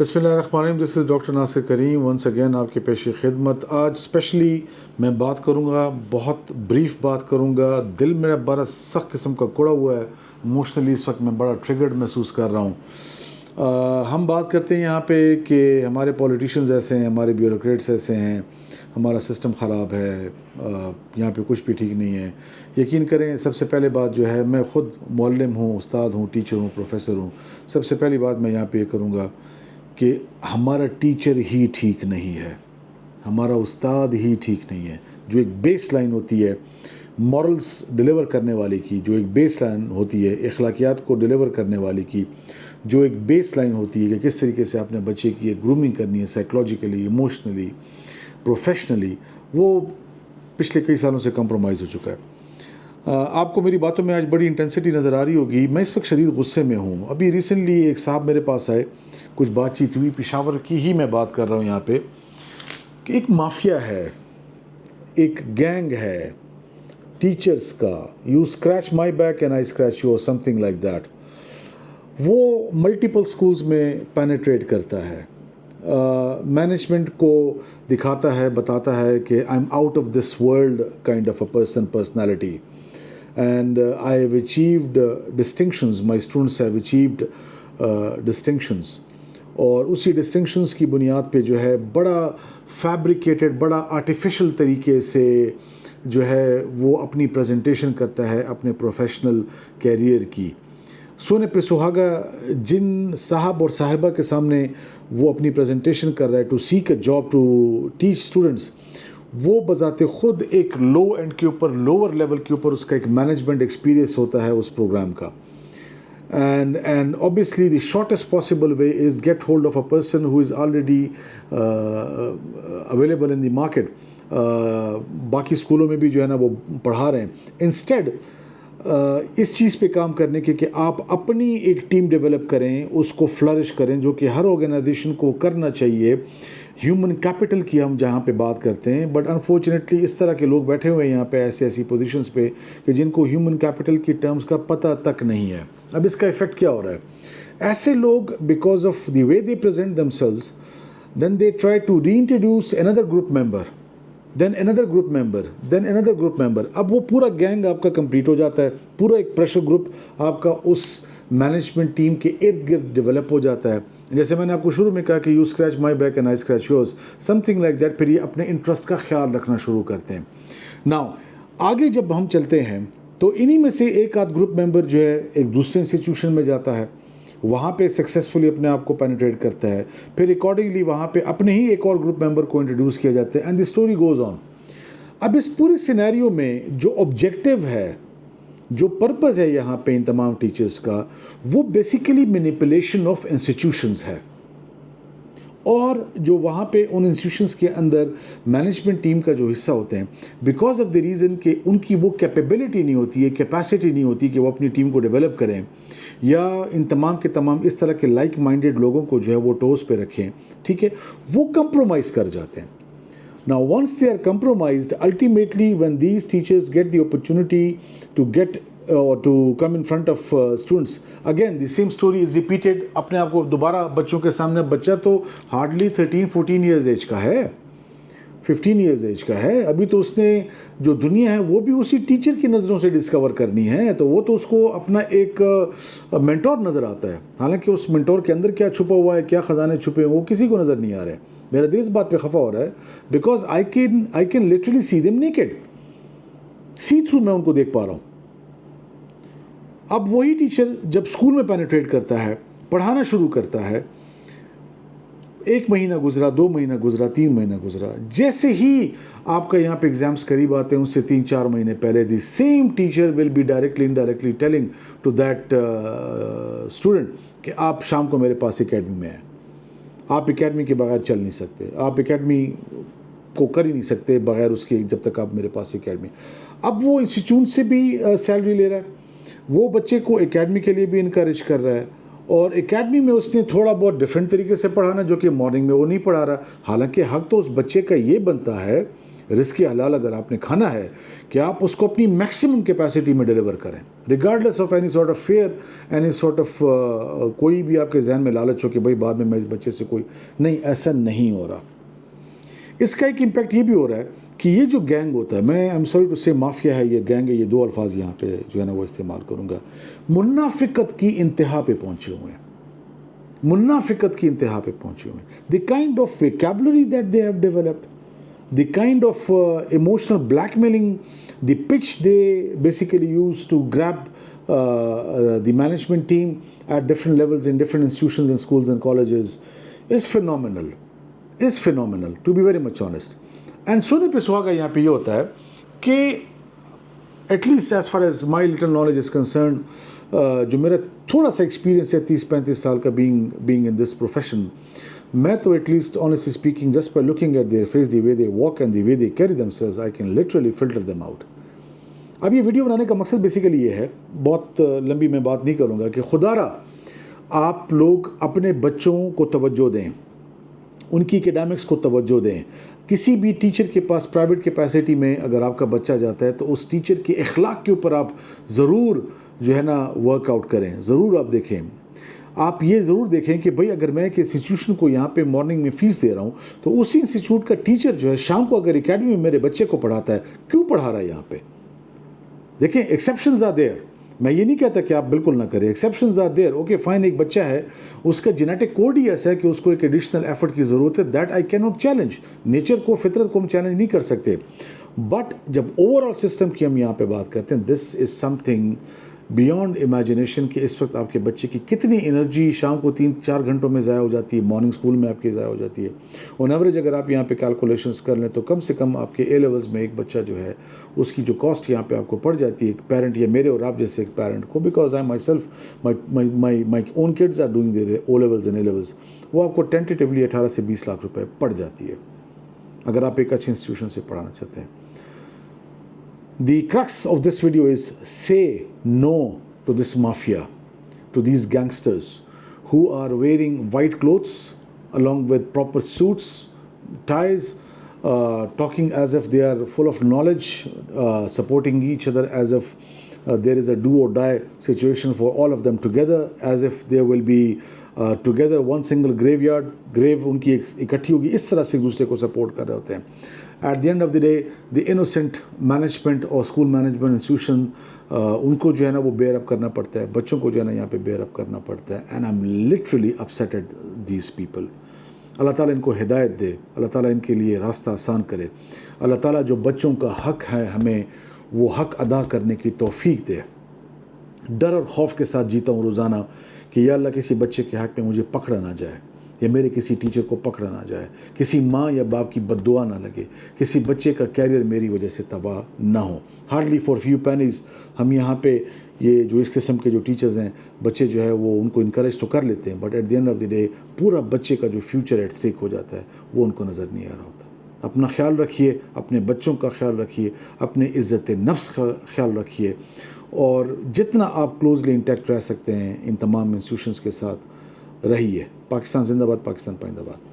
بسم اللہ الرحمن الرحیم. This is doctor Nasir Karim once again آپ کے پیش خدمت. آج اسپیشلی میں بات کروں گا, بہت بریف بات کروں گا. دل میرا بڑا سخت قسم کا کڑا ہوا ہے, ایموشنلی اس وقت میں بڑا ٹریگرڈ محسوس کر رہا ہوں. ہم بات کرتے ہیں یہاں پہ کہ ہمارے پولیٹیشینز ایسے ہیں, ہمارے بیوروکریٹس ایسے ہیں, ہمارا سسٹم خراب ہے, یہاں پہ کچھ بھی ٹھیک نہیں ہے. یقین کریں, سب سے پہلے بات جو ہے, میں خود معلم ہوں, استاد ہوں, ٹیچر ہوں, پروفیسر ہوں. سب سے پہلی بات میں یہاں پہ یہ کروں گا کہ ہمارا ٹیچر ہی ٹھیک نہیں ہے, ہمارا استاد ہی ٹھیک نہیں ہے. جو ایک بیس لائن ہوتی ہے مورلز ڈیلیور کرنے والے کی, جو ایک بیس لائن ہوتی ہے اخلاقیات کو ڈیلیور کرنے والے کی, جو ایک بیس لائن ہوتی ہے کہ کس طریقے سے آپ نے بچے کی ایک گرومنگ کرنی ہے سائیکلوجیکلی, ایموشنلی, پروفیشنلی, وہ پچھلے کئی سالوں سے کمپرومائز ہو چکا ہے. آپ کو میری باتوں میں آج بڑی انٹینسٹی نظر آ رہی ہوگی. میں اس وقت شدید غصے میں ہوں. ابھی ریسنٹلی ایک صاحب میرے پاس آئے, کچھ بات چیت ہوئی, پشاور کی ہی میں بات کر رہا ہوں یہاں پہ, کہ ایک مافیا ہے, ایک گینگ ہے ٹیچرز کا, you scratch my back and I scratch your, some thing like that. وہ ملٹیپل سکولز میں پینیٹریٹ کرتا ہے, مینجمنٹ کو دکھاتا ہے, بتاتا ہے کہ I am out of this world kind of a personality, and I have achieved distinctions, my students have achieved distinctions. اور اسی ڈسٹنکشنز کی بنیاد پہ جو ہے بڑا فیبریکیٹڈ, بڑا آرٹیفیشل طریقے سے جو ہے وہ اپنی پریزنٹیشن کرتا ہے اپنے پروفیشنل کیریئر کی. سونے پہ سہاگا جن صاحب اور صاحبہ کے سامنے وہ اپنی پریزنٹیشن کر رہا ہے to seek a job to teach students, وہ بذات خود ایک لو اینڈ کے اوپر, لوور لیول کے اوپر اس کا ایک مینجمنٹ ایکسپیرینس ہوتا ہے اس پروگرام کا. And obviously the shortest possible way is get hold of a person who is already available in the market. باقی اسکولوں میں بھی جو ہے نا وہ پڑھا رہے ہیں. انسٹیڈ اس چیز پہ کام کرنے کے کہ آپ اپنی ایک ٹیم ڈیولپ کریں, اس کو فلرش کریں, جو کہ ہر آرگنائزیشن کو کرنا چاہیے. ہیومن کیپٹل کی ہم جہاں پہ بات کرتے ہیں, بٹ انفارچونیٹلی اس طرح کے لوگ بیٹھے ہوئے ہیں یہاں پہ ایسی پوزیشنز پہ کہ جن کو ہیومن کیپٹل کی ٹرمز کا پتہ تک نہیں ہے. اب اس کا ایفیکٹ کیا ہو رہا ہے, ایسے لوگ because of the way they present themselves, then they try to reintroduce اندر گروپ ممبر, دین اندر گروپ ممبر, دین اندر گروپ ممبر. اب وہ پورا گینگ آپ کا کمپلیٹ ہو جاتا ہے, پورا ایک پریشر گروپ آپ کا اس مینجمنٹ ٹیم کے ارد گرد ڈیولپ ہو جاتا ہے. جیسے میں نے آپ کو شروع میں کہا کہ you scratch my back and I scratch yours, some thing like that. پھر یہ اپنے انٹرسٹ کا خیال رکھنا شروع کرتے ہیں. ناؤ آگے جب ہم چلتے ہیں تو انہی میں سے ایک آدھ گروپ ممبر جو ہے ایک دوسرے انسٹیٹیوشن میں جاتا ہے, وہاں پہ سکسیزفلی اپنے آپ کو پینیٹریٹ کرتا ہے, پھر اکارڈنگلی وہاں پہ اپنے ہی ایک اور گروپ ممبر کو انٹروڈیوس کیا جاتا ہے, and the story goes on. اب اس پورے سینیریو میں جو آبجیکٹیو ہے, جو پرپز ہے یہاں پہ ان تمام ٹیچرز کا, وہ بیسیکلی مینیپولیشن آف انسٹیٹیوشنز ہے. اور جو وہاں پہ ان انسٹیٹیوشنز کے اندر مینجمنٹ ٹیم کا جو حصہ ہوتے ہیں, بیکاز آف دی ریزن کہ ان کی وہ کیپیبلٹی نہیں ہوتی ہے, کیپیسٹی نہیں ہوتی کہ وہ اپنی ٹیم کو ڈیولپ کریں, یا ان تمام کے تمام اس طرح کے لائک مائنڈیڈ لوگوں کو جو ہے وہ ٹوز پہ رکھیں, ٹھیک ہے, وہ کمپرومائز کر جاتے ہیں. Now once they are compromised, ultimately when these teachers get the opportunity to get or to come in front of students, again the same story is repeated. اپنے آپ کو دوبارہ بچوں کے سامنے, بچہ تو hardly 13-14 years ایج کا ہے, 15 ایئرز ایج کا ہے, ابھی تو اس نے جو دنیا ہے وہ بھی اسی ٹیچر کی نظروں سے ڈسکور کرنی ہے, تو وہ تو اس کو اپنا ایک مینٹور نظر آتا ہے. حالانکہ اس مینٹور کے اندر کیا چھپا ہوا ہے, کیا خزانے چھپے ہیں, وہ کسی کو نظر نہیں آ رہے. میرا دل اس بات پہ خفا ہو رہا ہے because I can literally see them naked, see through میں ان کو دیکھ پا رہا ہوں. اب وہی ٹیچر جب اسکول میں پینیٹریٹ کرتا ہے, پڑھانا شروع کرتا ہے, 1 مہینہ گزرا, 2 مہینہ گزرا, 3 مہینہ گزرا, جیسے ہی آپ کا یہاں پہ ایگزامس قریب آتے ہیں, اس سے 3-4 مہینے پہلے the same teacher will be directly indirectly telling to that student کہ آپ شام کو میرے پاس اکیڈمی میں ہیں, آپ اکیڈمی کے بغیر چل نہیں سکتے, آپ اکیڈمی کو کر ہی نہیں سکتے بغیر اس کے, جب تک آپ میرے پاس اکیڈمی. اب وہ انسٹیٹیوٹ سے بھی سیلری لے رہا ہے, وہ بچے کو اکیڈمی کے لیے بھی انکریج کر رہا ہے, اور اکیڈمی میں اس نے تھوڑا بہت ڈیفرنٹ طریقے سے پڑھانا جو کہ مارننگ میں وہ نہیں پڑھا رہا. حالانکہ حق تو اس بچے کا یہ بنتا ہے رزق حلال اگر آپ نے کھانا ہے کہ آپ اس کو اپنی میکسیمم کیپیسٹی میں ڈیلیور کریں, regardless of any sort of fear, any sort of کوئی بھی آپ کے ذہن میں لالچ ہو کہ بھائی بعد میں اس بچے سے کوئی نہیں, ایسا نہیں ہو رہا. اس کا ایک امپیکٹ یہ بھی ہو رہا ہے کہ یہ جو گینگ ہوتا ہے, میں آئی ایم سوری ٹو سے مافیا ہے, یہ گینگ ہے, یہ دو الفاظ یہاں پہ جو ہے نا وہ استعمال کروں گا, منافقت کی انتہا پہ پہنچے ہوئے ہیں, منافقت کی انتہا پہ پہنچے ہوئے ہیں. The kind of vocabulary that they have developed, the kind of emotional blackmailing, the pitch they basically use to grab the management team at different levels in different institutions and schools and colleges is phenomenal, to be very much honest. And سونے پہ سہاگا یہاں پہ یہ ہوتا ہے کہ at least as far as my little knowledge is concerned, جو میرا تھوڑا سا ایکسپیرینس ہے 30-35 سال کا being in this profession, میں تو at least honestly speaking just by looking at their face, the way they walk and the way they carry themselves, I can literally filter them out. اب یہ video بنانے کا مقصد basically یہ ہے, بہت لمبی میں بات نہیں کروں گا, کہ خدا را آپ لوگ اپنے بچوں کو توجہ دیں, ان کی اکیڈمکس کو توجہ دیں. کسی بھی ٹیچر کے پاس پرائیویٹ کیپیسٹی میں اگر آپ کا بچہ جاتا ہے تو اس ٹیچر کے اخلاق کے اوپر آپ ضرور جو ہے نا ورک آؤٹ کریں, ضرور آپ دیکھیں. آپ یہ ضرور دیکھیں کہ بھئی اگر میں ایک انسٹیٹیوشن کو یہاں پہ مارننگ میں فیس دے رہا ہوں تو اسی انسٹیٹیوٹ کا ٹیچر جو ہے شام کو اگر اکیڈمی میں میرے بچے کو پڑھاتا ہے, کیوں پڑھا رہا ہے یہاں پہ؟ دیکھیں ایکسیپشنز آر دیئر, میں یہ نہیں کہتا کہ آپ بالکل نہ کریں, exceptions are there. Okay fine, ایک بچہ ہے, اس کا جینیٹک کوڈ ہی ایسا ہے کہ اس کو ایک ایڈیشنل ایفرٹ کی ضرورت ہے, that I can not challenge. Nature کو, فطرت کو ہم چیلنج نہیں کر سکتے, بٹ جب اوور آل سسٹم کی ہم یہاں پہ بات کرتے ہیں, دس از سم تھنگ بیانڈ امیجنیشن کہ اس وقت آپ کے بچے کی کتنی انرجی شام کو 3-4 گھنٹوں میں ضائع ہو جاتی ہے, مارننگ اسکول میں آپ کی ضائع ہو جاتی ہے. آن ایوریج اگر آپ یہاں پہ کیلکولیشنس کر لیں تو کم سے کم آپ کے اے لیولز میں ایک بچہ جو ہے اس کی جو کاسٹ یہاں پہ آپ کو پڑ جاتی ہے ایک پیرنٹ یا میرے اور آپ جیسے ایک پیرنٹ کو, because I myself my own kids are doing their O levels and A levels, وہ آپ کو ٹینٹیٹیولی 18 سے 20 لاکھ روپے پڑ جاتی ہے اگر آپ ایک اچھے انسٹیٹیوشن سے پڑھانا چاہتے ہیں. The crux of this video is say no to this mafia, to these gangsters who are wearing white clothes along with proper suits, ties, talking as if they are full of knowledge, supporting each other as if there is a do or die situation for all of them together, as if there will be together one single grave ان کی اکٹھی ہوگی, اس طرح سے ایک دوسرے کو support کر رہے ہوتے ہیں. At the end of the day the innocent management اور اسکول مینجمنٹ انسٹیٹیوشن ان کو جو ہے نا وہ بیئر اپ کرنا پڑتا ہے, بچوں کو جو ہے نا یہاں پہ بیئر اپ کرنا پڑتا ہے. And I'm literally upset at these people. اللہ تعالیٰ ان کو ہدایت دے, اللہ تعالیٰ ان کے لیے راستہ آسان کرے, اللہ تعالیٰ جو بچوں کا حق ہے ہمیں وہ حق ادا کرنے کی توفیق دے. ڈر اور خوف کے ساتھ جیتا ہوں روزانہ کہ یا اللہ کسی بچے کے حق میں مجھے پکڑا نہ جائے, یا میرے کسی ٹیچر کو پکڑا نہ جائے, کسی ماں یا باپ کی بد دعا نہ لگے, کسی بچے کا کیریئر میری وجہ سے تباہ نہ ہو. ہارڈلی فار فیو پینیز ہم یہاں پہ یہ جو اس قسم کے جو ٹیچرز ہیں, بچے جو ہے وہ ان کو انکریج تو کر لیتے ہیں, but at the end of the day پورا بچے کا جو فیوچر ایٹ اسٹیک ہو جاتا ہے وہ ان کو نظر نہیں آ رہا ہوتا. اپنا خیال رکھیے, اپنے بچوں کا خیال رکھیے, اپنے عزت نفس کا خیال رکھیے, اور جتنا آپ کلوزلی انٹیکٹ رہ سکتے ہیں ان تمام انسٹیٹیوشنز کے ساتھ رہیے. پاکستان زندہ باد, پاکستان پائندہ باد.